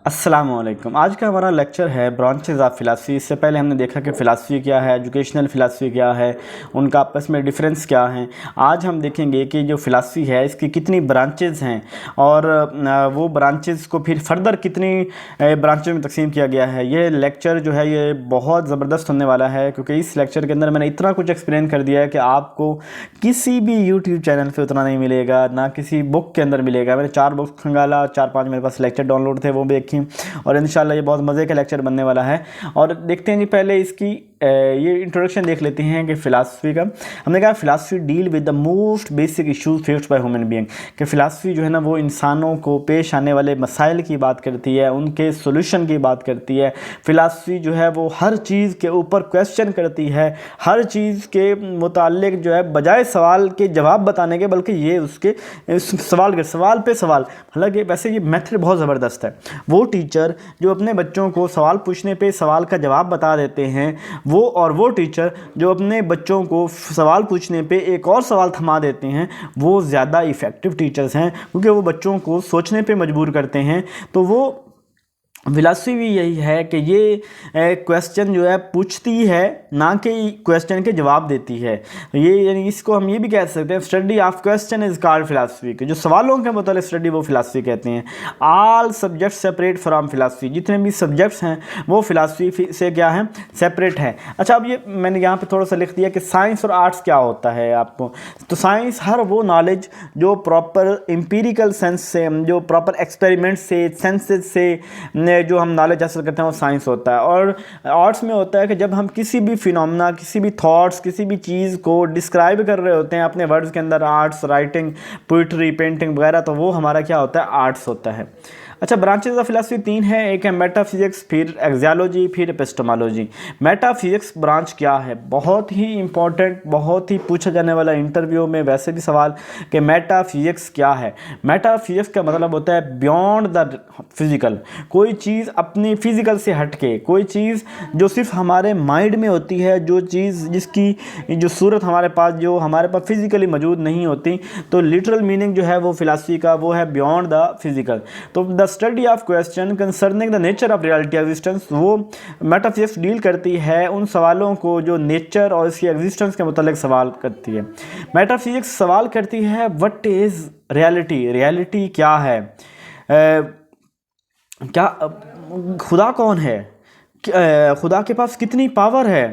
अस्सलामुअलैकुम। आज का हमारा लेक्चर है ब्रांचेस ऑफ फ़िलासफ़ी। इससे पहले हमने देखा कि फ़िलासफ़ी क्या है, एजुकेशनल फ़िलासफ़ी क्या है, उनका आपस में डिफरेंस क्या है। आज हम देखेंगे कि जो फ़िलासफ़ी है इसकी कितनी ब्रांचेस हैं और वो ब्रांचेस को फिर फर्दर कितनी ब्रांचेस में तकसीम किया गया है। ये लेक्चर जो है ये बहुत ज़बरदस्त होने वाला है, क्योंकि इस लेक्चर के अंदर मैंने इतना कुछ एक्सप्लेन कर दिया है कि आपको किसी भी यूट्यूब चैनल पर उतना नहीं मिलेगा, ना किसी बुक के अंदर मिलेगा। मैंने 4 बुक्स खंगाला, 4-5 मेरे पास लेक्चर डाउनलोड थे, वो भी देखी और इंशाल्लाह ये बहुत मज़े का लेक्चर बनने वाला है। और देखते हैं जी, पहले इसकी ये इंट्रोडक्शन देख लेते हैं कि फ़िलासफ़ी का। हमने कहा philosophy deal with the most basic issues faced by human being, कि फ़िलासफ़ी जो है ना वो इंसानों को पेश आने वाले मसाइल की बात करती है, उनके सोल्यूशन की बात करती है। फ़िलासफ़ी जो है वो हर चीज़ के ऊपर क्वेश्चन करती है, हर चीज़ के मुताल्लिक जो है बजाय सवाल के जवाब बताने के, बल्कि ये उसके सवाल पे सवाल। हालांकि वैसे ये मेथड बहुत ज़बरदस्त है। वो टीचर जो अपने बच्चों को सवाल पूछने पे सवाल का जवाब बता देते हैं, वो टीचर जो अपने बच्चों को सवाल पूछने पे एक और सवाल थमा देते हैं, वो ज़्यादा इफ़ेक्टिव टीचर्स हैं, क्योंकि वो बच्चों को सोचने पे मजबूर करते हैं। तो वो फ़िलासफ़ी भी यही है कि ये क्वेश्चन जो है पूछती है, ना कि क्वेश्चन के जवाब देती है। ये यानी इसको हम ये भी कह सकते हैं, study of question is called philosophy, के जो सवालों के मतलब स्टडी वो फ़िलासफ़ी कहते हैं। All subject separate from philosophy, जितने भी सब्जेक्ट्स हैं वो फ़िलासफ़ी से क्या है, सेपरेट है। अच्छा, अब ये मैंने यहाँ पे थोड़ा सा लिख दिया कि साइंस और आर्ट्स क्या होता है आपको। तो साइंस हर वो नॉलेज जो प्रॉपर एम्पिरिकल सेंस से, जो प्रॉपर एक्सपेरिमेंट से, सेंसेस से जो हम नॉलेज हासिल करते हैं वो साइंस होता है। और आर्ट्स में होता है कि जब हम किसी भी फिनोमेना, किसी भी थॉट्स, किसी भी चीज़ को डिस्क्राइब कर रहे होते हैं अपने वर्ड्स के अंदर, आर्ट्स, राइटिंग, पोइट्री, पेंटिंग वगैरह, तो वो हमारा क्या होता है, आर्ट्स होता है। अच्छा, ब्रांचेज ऑफ फिलासफी 3 है। एक है मेटाफिजिक्स, फिर एक्सियोलॉजी, फिर एपिस्टेमोलॉजी। मेटाफिजिक्स ब्रांच क्या है, बहुत ही इंपॉर्टेंट, बहुत ही पूछा जाने वाला इंटरव्यू में वैसे भी सवाल कि मेटाफिजिक्स क्या है। मेटाफिजिक्स का मतलब होता है बियॉन्ड द फिजिकल, कोई चीज़ अपनी फिजिकल से हटके, कोई चीज़ जो सिर्फ हमारे माइंड में होती है, जो चीज़ जिसकी जो सूरत हमारे पास, जो हमारे पास फिजिकली मौजूद नहीं होती। तो लिटरल मीनिंग जो है वो फिलासफी का वो है बियॉन्ड द फिजिकल। तो the study of question concerning the nature of reality existence, वो मेटाफिजिक्स डील करती है उन सवालों को जो नेचर और इसकी एग्जिस्टेंस के मुतालिक सवाल करती है। मेटाफिजिक्स सवाल करती है व्हाट इज़ रियलिटी, रियलिटी क्या है, क्या खुदा कौन है, खुदा के पास कितनी पावर है,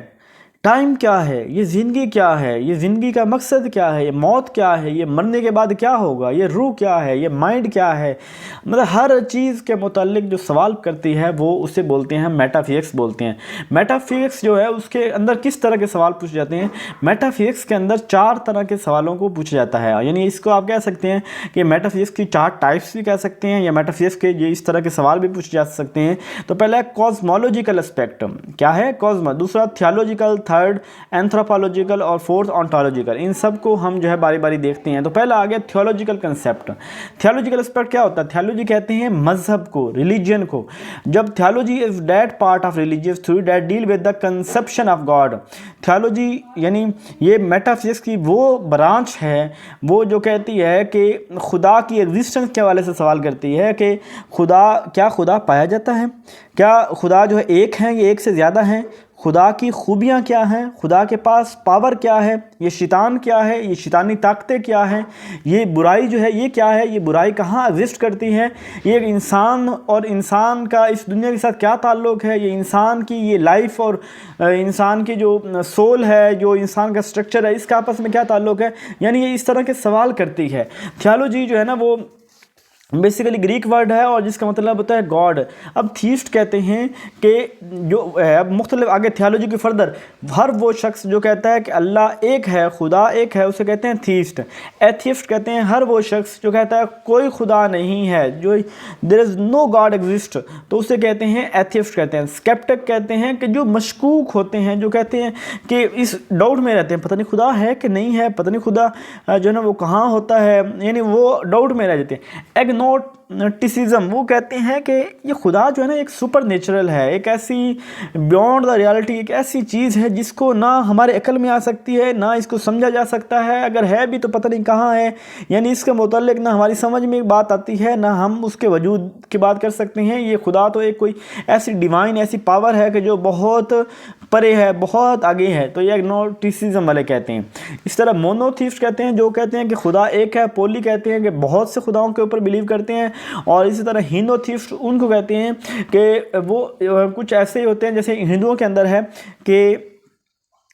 टाइम क्या है, ये ज़िंदगी क्या है, ये ज़िंदगी का मकसद क्या है, ये मौत क्या है, ये मरने के बाद क्या होगा, ये रूह क्या है, ये माइंड क्या है। मतलब हर चीज़ के मुतालिक जो सवाल करती है वो उसे बोलते हैं मेटाफिजिक्स बोलते हैं। मेटाफिजिक्स जो है उसके अंदर किस तरह के सवाल पूछे जाते हैं, मेटाफिजिक्स के अंदर 4 तरह के सवालों को पूछा जाता है। यानी इसको आप कह सकते हैं कि मेटाफिजिक्स की 4 टाइप्स भी कह सकते हैं, या मेटाफिजिक्स के ये इस तरह के सवाल भी पूछे जा सकते हैं। तो पहला है कॉस्मोलॉजिकल एस्पेक्ट, क्या है कॉस्मो, दूसरा थियोलॉजिकल, थर्ड एंथ्रोपोलॉजिकल और फोर्थ ऑन्टोलॉजिकल। इन सब को हम जो है बारी बारी देखते हैं। तो पहला आ गया थियोलॉजिकल कंसेप्ट। थियोलॉजिकल एस्पेक्ट क्या होता है, थियोलॉजी कहते हैं मजहब को, रिलीजन को। जब theology is that part of religious theory that deal with the conception of God. Theology यानी ये मेटाफिजिक्स की वो ब्रांच है वो जो कहती है कि खुदा की एग्जिस्टेंस के हवाले से सवाल करती है कि क्या खुदा पाया जाता है, क्या खुदा जो है एक है, ये एक से ज़्यादा हैं, खुदा की खूबियाँ क्या हैं, खुदा के पास पावर क्या है, ये शैतान क्या है, ये शैतानी ताकतें क्या हैं, ये बुराई जो है ये क्या है, ये बुराई कहाँ एग्जिस्ट करती है, ये इंसान और इंसान का इस दुनिया के साथ क्या ताल्लुक़ है, ये इंसान की ये लाइफ और इंसान की जो सोल है, जो इंसान का स्ट्रक्चर है, इसका आपस में क्या ताल्लुक़ है। यानी ये इस तरह के सवाल करती है। थियोलॉजी जो है ना वो बेसिकली ग्रीक वर्ड है और जिसका मतलब होता है गॉड। अब थीस्ट कहते हैं कि जो अब मुख्तलिफ आगे थियोलॉजी की फर्दर हर वो शख्स जो कहता है कि अल्लाह एक है, खुदा एक है, उसे कहते हैं थीस्ट। एथिस्ट कहते हैं हर वो शख्स जो कहता है कोई खुदा नहीं है, जो there is no god exist, तो उसे कहते हैं एथिस्ट कहते हैं। स्केप्टिक कहते हैं कि जो मशकूक होते हैं, जो कहते हैं कि इस डाउट में रहते हैं, पता नहीं खुदा है कि नहीं है, पता नहीं खुदा जो है ना वो कहाँ होता है, यानी वो डाउट में रह जाते हैं। हीनोटिसिज्म, वो कहते हैं कि ये खुदा जो है ना एक सुपर नेचुरल है, एक ऐसी बियॉन्ड द रियलिटी, एक ऐसी चीज़ है जिसको ना हमारे अकल में आ सकती है, ना इसको समझा जा सकता है, अगर है भी तो पता नहीं कहाँ है। यानी इसके मुतालिक ना हमारी समझ में एक बात आती है, ना हम उसके वजूद की बात कर सकते हैं। ये खुदा तो एक कोई ऐसी डिवाइन ऐसी पावर है कि जो बहुत परे है, बहुत आगे है। तो ये हीनोटिसिज्म वाले कहते हैं। इस तरह मोनोथीस्ट कहते हैं, जो कहते हैं कि खुदा एक है। पोली कहते हैं कि बहुत से खुदाओं के ऊपर बिलीव करते हैं। और इसी तरह हीनोथीस्ट उनको कहते हैं कि वो कुछ ऐसे ही होते हैं, जैसे हिंदुओं के अंदर है कि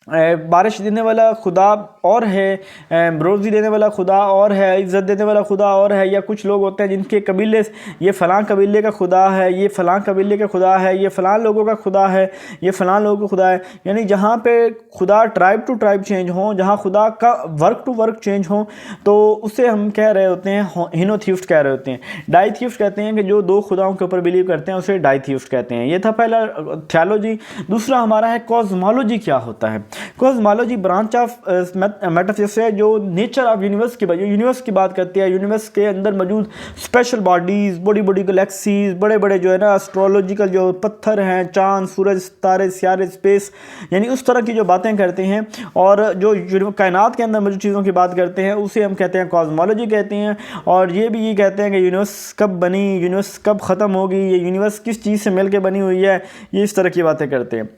बारिश देने वाला खुदा और है, रोज़ी देने वाला खुदा और है, इज़्ज़त देने वाला खुदा और है। या कुछ लोग होते हैं जिनके कबीले, ये फ़लाँ कबीले का खुदा है, ये फ़लाँ कबीले का खुदा है, ये फ़लाँ लोगों का खुदा है, ये फ़लाँ लोगों का खुदा है। यानी जहाँ पे खुदा ट्राइब टू ट्राइब चेंज हो, जहाँ खुदा का वर्क टू वर्क चेंज हो, तो उसे हम कह रहे होते हैं हीनोथीस्ट कह रहे होते हैं। डाइथीस्ट कहते हैं कि जो दो खुदाओं के ऊपर बिलीव करते हैं उसे डाइथीस्ट कहते हैं। ये था पहला थियोलॉजी। दूसरा हमारा है कॉस्मोलॉजी। क्या होता है कॉस्मोलॉजी? ब्रांच ऑफ मेटाफिजिक्स है जो नेचर ऑफ यूनिवर्स की बात करती है। यूनिवर्स के अंदर मौजूद स्पेशल बॉडीज़, बड़ी बड़ी गैलेक्सीज, बड़े बड़े जो है ना एस्ट्रोलॉजिकल जो पत्थर हैं, चांद, सूरज, तारे, सियारे, स्पेस, यानी उस तरह की जो बातें करते हैं और जो कायनात के अंदर मौजूद चीज़ों की बात करते हैं उसे हम कहते हैं कॉस्मोलॉजी कहते हैं। और ये भी ये कहते हैं कि यूनिवर्स कब बनी, यूनिवर्स कब ख़त्म होगी, ये यूनिवर्स किस चीज़ से मिलकर बनी हुई है, ये इस तरह की बातें करते हैं।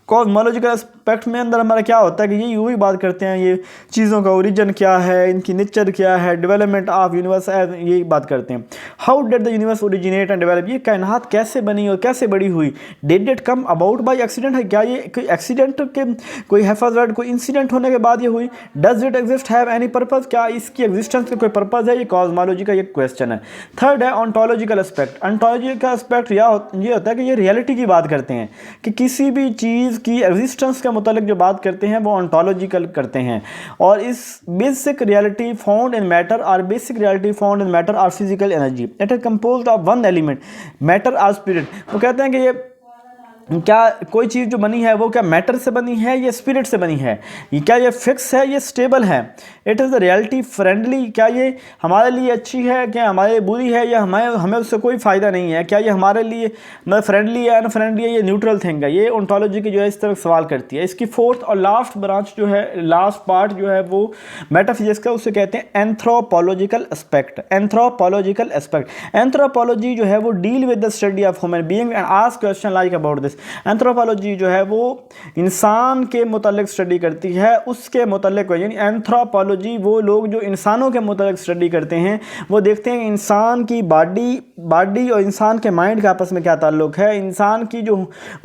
कॉस्मोलॉजिकल एस्पेक्ट में अंदर हमारा क्या होता है कि ये यूँ ही बात करते हैं, ये चीज़ों का ओरिजिन क्या है, इनकी नेचर क्या है, डेवलपमेंट ऑफ यूनिवर्स, यही बात करते हैं। How did the universe originate and develop? ये कायनात कैसे बनी और कैसे बड़ी हुई? Did it come about by accident? है क्या ये कोई एक्सीडेंट के, कोई हैफाजत, कोई इंसिडेंट होने के बाद ये हुई? Does it exist have any purpose? क्या इसकी एग्जिस्टेंस का कोई पर्पज़ है? ये कॉस्मोलॉजी का एक क्वेश्चन है। थर्ड है ऑन्टोलॉजिकल एस्पेक्ट। ऑन्टोलॉजी का एस्पेक्ट ये होता है कि ये रियलिटी की बात करते हैं, कि किसी भी चीज़ की एग्जिस्टेंस के मुतालिक जो बात करते हैं वो ऑन्टोलॉजिकल करते हैं। और इस basic reality found in matter और basic reality found in matter और physical energy, it is composed of one element matter और स्पिरिट। वो कहते हैं कि ये क्या कोई चीज़ जो बनी है वो क्या मैटर से बनी है या स्पिरिट से बनी है? ये क्या ये फिक्स है, ये स्टेबल है? It is the reality friendly, क्या ये हमारे लिए अच्छी है, क्या हमारे लिए बुरी है, या हमें उससे कोई फ़ायदा नहीं है? क्या ये हमारे लिए मतलब फ्रेंडली है, अनफ्रेंडली है, ये न्यूट्रल थिंग है? ये ओंटोलॉजी की जो है इस तरह सवाल करती है। इसकी फोर्थ और लास्ट ब्रांच जो है, लास्ट पार्ट जो है वो मेटाफिजिक्स का, उसे कहते हैं anthropological aspect. Anthropological aspect, anthropology जो है वो deal with the study of human being and ask question like about this. Anthropology जो है वो इंसान के मुतालिक स्टडी करती है, उसके मुतालिक, यानी एंथ्रोपोलॉजी वो लोग जो इंसानों के मुतालिक स्टडी करते हैं, वो देखते हैं इंसान की बॉडी और इंसान के माइंड का आपस में क्या ताल्लुक है, इंसान की जो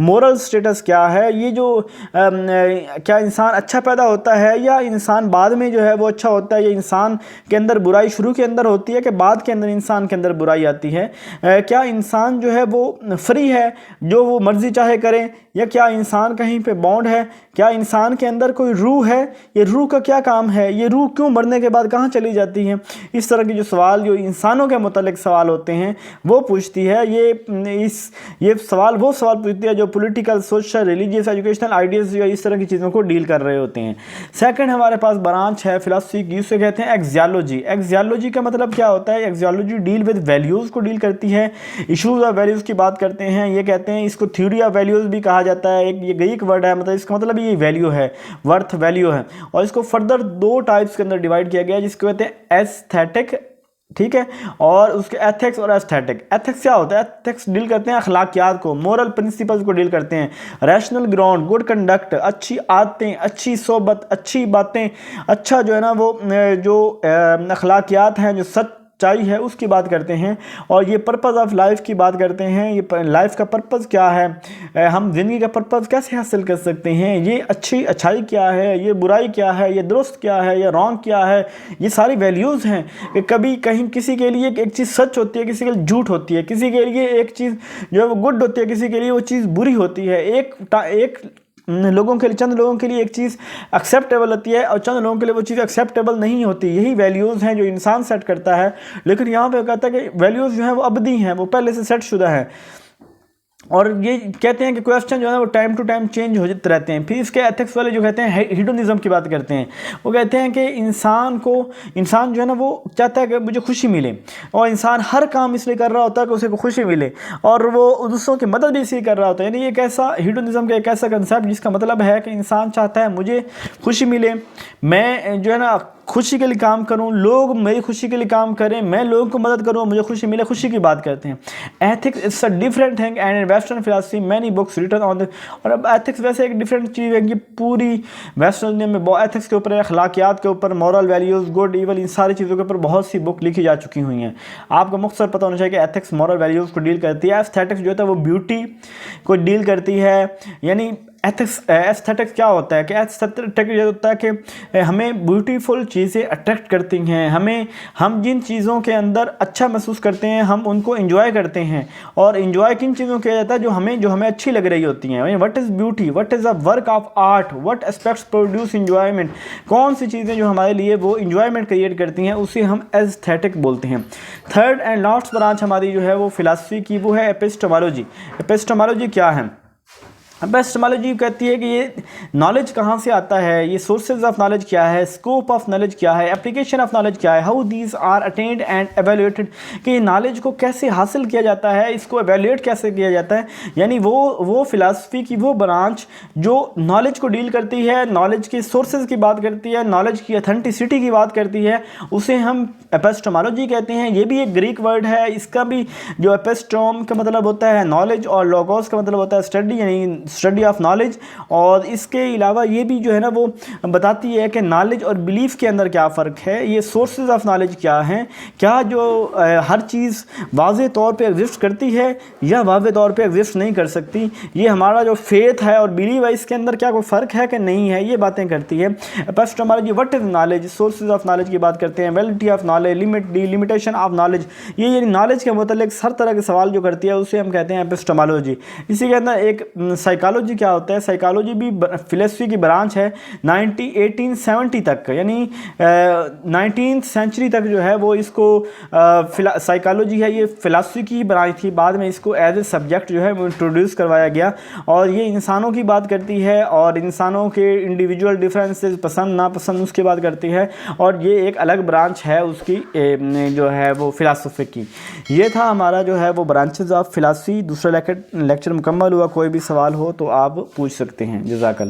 मोरल स्टेटस क्या है, ये जो क्या इंसान अच्छा पैदा होता है या इंसान बाद में जो है वो अच्छा होता है, या इंसान के अंदर बुराई शुरू के अंदर होती है कि बाद के अंदर इंसान के अंदर बुराई आती है, क्या इंसान जो है वो फ्री है जो वो मर्जी चाहे करें, या क्या इंसान कहीं पे बॉन्ड है, क्या इंसान के अंदर कोई रूह है, ये रूह का क्या काम है, ये रूह क्यों मरने के बाद कहाँ चली जाती है? इस तरह के जो सवाल जो इंसानों के मुतालिक सवाल होते हैं वो पूछती है। ये सवाल वो सवाल पूछती है जो political, social, religious, educational ideas या इस तरह की चीज़ों को डील कर रहे होते हैं। सेकंड हमारे पास ब्रांच है फिलॉसफी की, उसे कहते हैं एक्सियोलॉजी। एक्सियोलॉजी का मतलब क्या होता है? एक्सियोलॉजी डील विद वैल्यूज़ को डील करती है, इशूज़ ऑफ वैल्यूज़ की बात करते हैं। ये कहते हैं, इसको थ्योरी ऑफ वैल्यूज़ भी कहा जाता है। एक ये ग्रीक वर्ड है, मतलब इसका मतलब ये वैल्यू है, वर्थ वैल्यू है। और इसको फर्दर दो टाइप्स के अंदर डिवाइड किया गया है, जिसको कहते हैं एस्थेटिक, ठीक है, और उसके एथिक्स और एस्थेटिक। एथिक्स क्या होता है? एथिक्स डील करते हैं अखलाकियात को, मोरल प्रिंसिपल्स को डील करते हैं, रैशनल ग्राउंड, गुड कंडक्ट, अच्छी आदतें, अच्छी सोबत, अच्छी बातें, अच्छा जो है ना वो जो अखलाकियात हैं, जो सच्चाई है उसकी बात करते हैं। और ये पर्पज़ ऑफ लाइफ की बात करते हैं, ये लाइफ का पर्पज़ क्या है, हम ज़िंदगी का पर्पज़ कैसे हासिल कर सकते हैं, ये अच्छाई क्या है, ये बुराई क्या है, ये दुरुस्त क्या है, ये रॉन्ग क्या है, ये सारी वैल्यूज़ हैं। कि कभी कहीं किसी के लिए एक चीज़ सच होती है, किसी के लिए झूठ होती है, किसी के लिए एक चीज़ जो है वो गुड होती है, किसी के लिए वो चीज़ बुरी होती है। एक लोगों के लिए, चंद लोगों के लिए एक चीज़ एक्सेप्टेबल होती है और चंद लोगों के लिए वो चीज़ एक्सेप्टेबल नहीं होती। यही वैल्यूज़ हैं जो इंसान सेट करता है। लेकिन यहाँ पे कहता है कि वैल्यूज़ जो हैं वो अबदी हैं, वो पहले से सेट शुदा है। और ये कहते हैं कि क्वेश्चन जो है वो टाइम टू टाइम चेंज हो जाते रहते हैं। फिर इसके एथिक्स वाले जो कहते हैं हेडोनिज्म की बात करते हैं, वो कहते हैं कि इंसान जो है ना वो चाहता है कि मुझे खुशी मिले, और इंसान हर काम इसलिए कर रहा होता है कि उसे खुशी मिले, और वो दूसरों की मदद भी इसलिए कर रहा होता है। यानी एक ऐसा हेडोनिज्म का एक ऐसा कंसेप्ट जिसका मतलब है कि इंसान चाहता है मुझे खुशी मिले, मैं जो है ना खुशी के लिए काम करूं, लोग मेरी खुशी के लिए काम करें, मैं लोगों को मदद करूं, मुझे खुशी मिले, खुशी की बात करते हैं। Ethics it's a different thing and in western philosophy many books written on the. और अब एथिक्स वैसे एक डिफरेंट चीज़ है कि पूरी वेस्टर्न दुनिया में एथिक्स के ऊपर, अखलाकियात के ऊपर, मॉरल वैल्यूज़, गुड इवल, इन सारी चीज़ों के ऊपर बहुत सी बुक लिखी जा चुकी हुई हैं। आपको मुख्तसर पता होना चाहिए कि एथिक्स मॉरल वैल्यूज़ को डील करती है। एस्थेटिक्स जो होता है वो ब्यूटी को डील करती है। यानी एस्थेटिक्स क्या होता है कि एस्थेटिक ये होता है कि हमें ब्यूटीफुल चीज़ें अट्रैक्ट करती हैं, हम जिन चीज़ों के अंदर अच्छा महसूस करते हैं हम उनको एंजॉय करते हैं, और एंजॉय किन चीज़ों किया जाता है जो हमें अच्छी लग रही होती हैं। What is beauty, what is a work of art, what aspects produce enjoyment, कौन सी चीज़ें जो हमारे लिए वो एंजॉयमेंट क्रिएट करती हैं उसे हम एस्थेटिक बोलते हैं। थर्ड एंड लास्ट ब्रांच हमारी जो है वो फिलॉसफी की वो है एपिस्टेमोलॉजी। एपिस्टेमोलॉजी क्या है? एपिस्टेमोलॉजी कहती है कि ये नॉलेज कहाँ से आता है, ये सोर्सेज ऑफ नॉलेज क्या है, स्कोप ऑफ नॉलेज क्या है, एप्लीकेशन ऑफ नॉलेज क्या है, how these are attend and evaluated, कि नॉलेज को कैसे हासिल किया जाता है, इसको एवेल्यूएट कैसे किया जाता है। यानी वो फिलासफी की वो ब्रांच जो नॉलेज को डील करती है, नॉलेज के सोर्सेज की बात करती है, नॉलेज की ऑथेंटिसिटी की बात करती है, उसे हम एपिस्टेमोलॉजी कहते हैं। ये भी एक ग्रीक वर्ड है। इसका भी जो एपिस्टोम का मतलब होता है नॉलेज, और लोगोस का मतलब होता है स्टडी, यानी स्टडी ऑफ नॉलेज। और इसके अलावा ये भी जो है ना वो बताती है कि नॉलेज और बिलीफ के अंदर क्या फ़र्क है, ये सोर्सेज ऑफ नॉलेज क्या हैं, क्या जो हर चीज़ वाज़े तौर पे एग्जिस्ट करती है या वाज़े तौर पे एग्जिस्ट नहीं कर सकती, ये हमारा जो फेथ है और बिलीव है इसके अंदर क्या कोई फ़र्क है कि नहीं है, ये बातें करती है epistemology. What is knowledge, sources of knowledge की बात करते हैं, validity of knowledge, limitation of knowledge, ये नॉलेज के मतलब हर तरह के सवाल जो करती है उसे हम कहते हैं एपिस्टेमोलॉजी। इसी के अंदर एक साइकोलॉजी क्या होता है, साइकोलॉजी भी फिलॉसफी की ब्रांच है। 1870 तक, यानी 19th सेंचुरी तक जो है वो इसको साइकोलॉजी है, ये फिलॉसफी की ब्रांच थी। बाद में इसको एज ए सब्जेक्ट जो है वो इंट्रोड्यूस करवाया गया, और ये इंसानों की बात करती है और इंसानों के इंडिविजुअल डिफरेंसेस, पसंद नापसंद, उसकी बात करती है, और ये एक अलग ब्रांच है उसकी जो है वो फिलॉसफी की। ये था हमारा जो है वो ब्रांचेज ऑफ फिलॉसफी। दूसरा लेक्चर मुकम्मल हुआ। कोई भी सवाल हो तो आप पूछ सकते हैं। जज़ाकल्लाह।